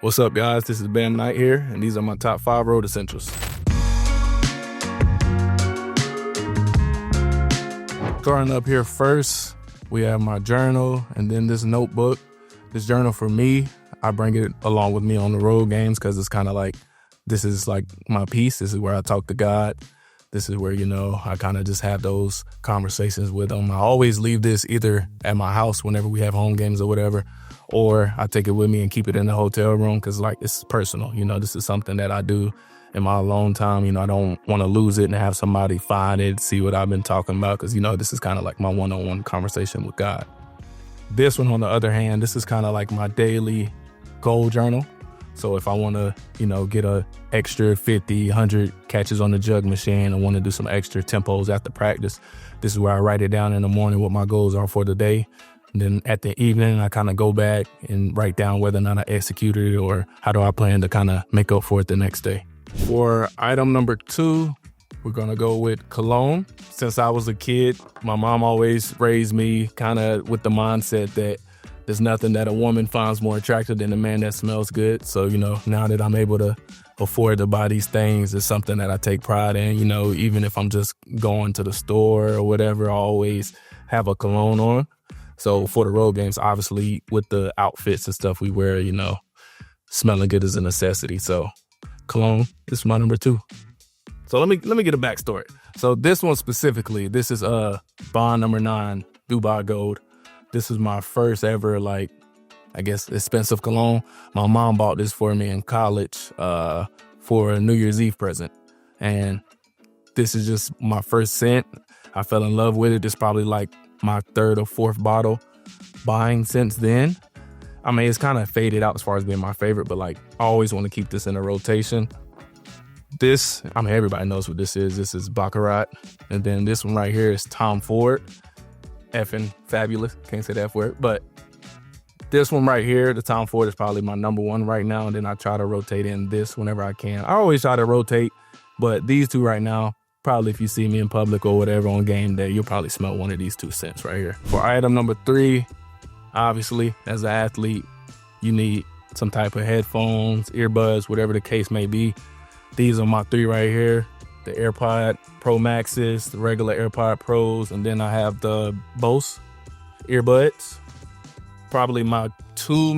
What's up, guys? This is Bam Knight here, and these are my top 5 road essentials. Starting up here first, we have my journal and then this notebook. This journal for me, I bring it along with me on the road games because it's kind of like, this is like my peace. This is where I talk to God. This is where, I kind of just have those conversations with him. I always leave this either at my house whenever we have home games or whatever, or I take it with me and keep it in the hotel room because, it's personal. This is something that I do in my alone time. I don't want to lose it and have somebody find it, see what I've been talking about because, this is kind of like my one-on-one conversation with God. This one, on the other hand, this is kind of like my daily goal journal. So if I want to, get a extra 50, 100 catches on the jug machine, I want to do some extra tempos after practice, this is where I write it down in the morning what my goals are for the day. And then at the evening, I kind of go back and write down whether or not I executed it or how do I plan to kind of make up for it the next day. For item number 2, we're going to go with cologne. Since I was a kid, my mom always raised me kind of with the mindset that there's nothing that a woman finds more attractive than a man that smells good. So, now that I'm able to afford to buy these things, it's something that I take pride in. Even if I'm just going to the store or whatever, I always have a cologne on. So for the road games, obviously with the outfits and stuff we wear, smelling good is a necessity. So cologne is my number 2. So let me get a backstory. So this one specifically, this is Bond number 9 Dubai Gold. This is my first ever, expensive cologne. My mom bought this for me in college for a New Year's Eve present. And this is just my first scent. I fell in love with it. It's probably my 3rd or 4th bottle buying since then. I mean, it's kind of faded out as far as being my favorite, but I always want to keep this in a rotation. This, everybody knows what this is. This is Baccarat. And then this one right here is Tom Ford. Effing fabulous. Can't say that F word. But this one right here, the Tom Ford, is probably my number 1 right now. And then I try to rotate in this whenever I can. I always try to rotate, but these 2 right now, probably if you see me in public or whatever on game day, you'll probably smell one of these 2 scents right here. For item number 3, obviously, as an athlete, you need some type of headphones, earbuds, whatever the case may be. These are my 3 right here. The AirPod Pro Maxes, the regular AirPod Pros, and then I have the Bose earbuds. Probably my 2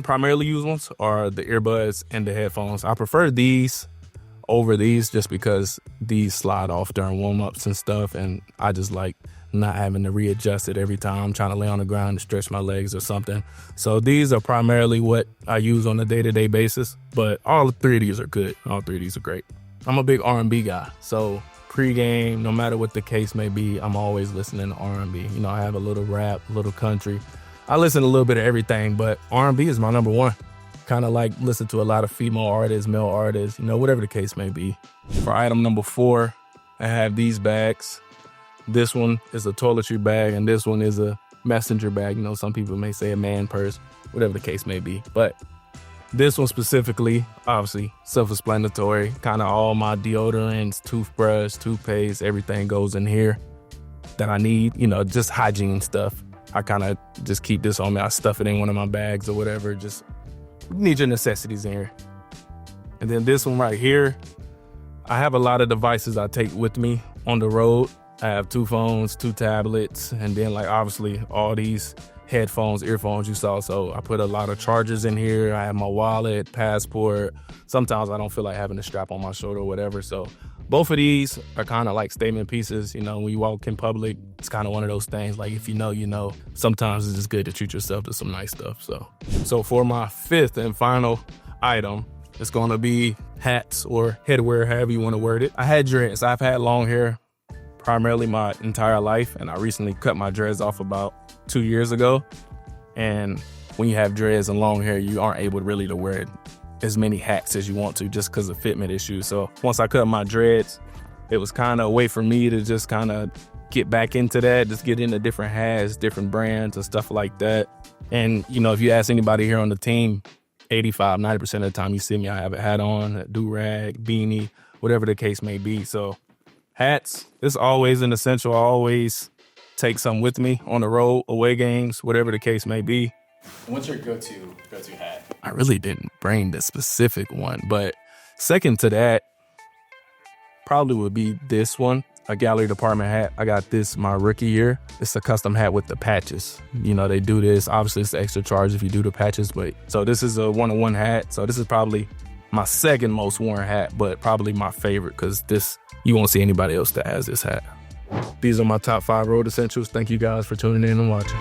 primarily used ones are the earbuds and the headphones. I prefer these over these just because these slide off during warm-ups and stuff, and I just like not having to readjust it every time I'm trying to lay on the ground and stretch my legs or something. So these are primarily what I use on a day-to-day basis, but all 3 of these are good. All 3 of these are great. I'm a big R&B guy, so pregame, no matter what the case may be, I'm always listening to R&B. I have a little rap, a little country. I listen to a little bit of everything, but R&B is my number 1. Kind of listen to a lot of female artists, male artists, whatever the case may be. For item number 4, I have these bags. This one is a toiletry bag, and this one is a messenger bag. Some people may say a man purse, whatever the case may be. But this one specifically, obviously, self-explanatory. Kind of all my deodorants, toothbrush, toothpaste, everything goes in here that I need, just hygiene stuff. I kind of just keep this on me. I stuff it in one of my bags or whatever. Just need your necessities in here. And then this one right here, I have a lot of devices I take with me on the road. I have 2 phones, 2 tablets, and then obviously all these headphones, earphones you saw. So I put a lot of chargers in here. I have my wallet, passport. Sometimes I don't feel like having a strap on my shoulder or whatever. So both of these are kind of like statement pieces. When you walk in public, it's kind of one of those things. If you know. Sometimes it's just good to treat yourself to some nice stuff. So for my 5th and final item, it's going to be hats or headwear, however you want to word it. I had dreads. I've had long hair primarily my entire life, and I recently cut my dreads off about 2 years ago. And when you have dreads and long hair, you aren't able really to wear as many hats as you want to just because of fitment issues. So once I cut my dreads, it was kind of a way for me to just kind of get back into that, just get into different hats, different brands and stuff like that. And, if you ask anybody here on the team, 90% of the time you see me, I have a hat on, a do-rag, beanie, whatever the case may be. So hats, it's always an essential. I always take some with me on the road, away games, whatever the case may be. What's your go-to hat? I really didn't bring the specific one, but second to that probably would be this one, a gallery department hat. I got this my rookie year. It's a custom hat with the patches. You know, they do this. Obviously, it's extra charge if you do the patches, but so this is a one-on-one hat. So this is probably my second most worn hat, but probably my favorite because this, you won't see anybody else that has this hat. These are my top 5 road essentials. Thank you guys for tuning in and watching.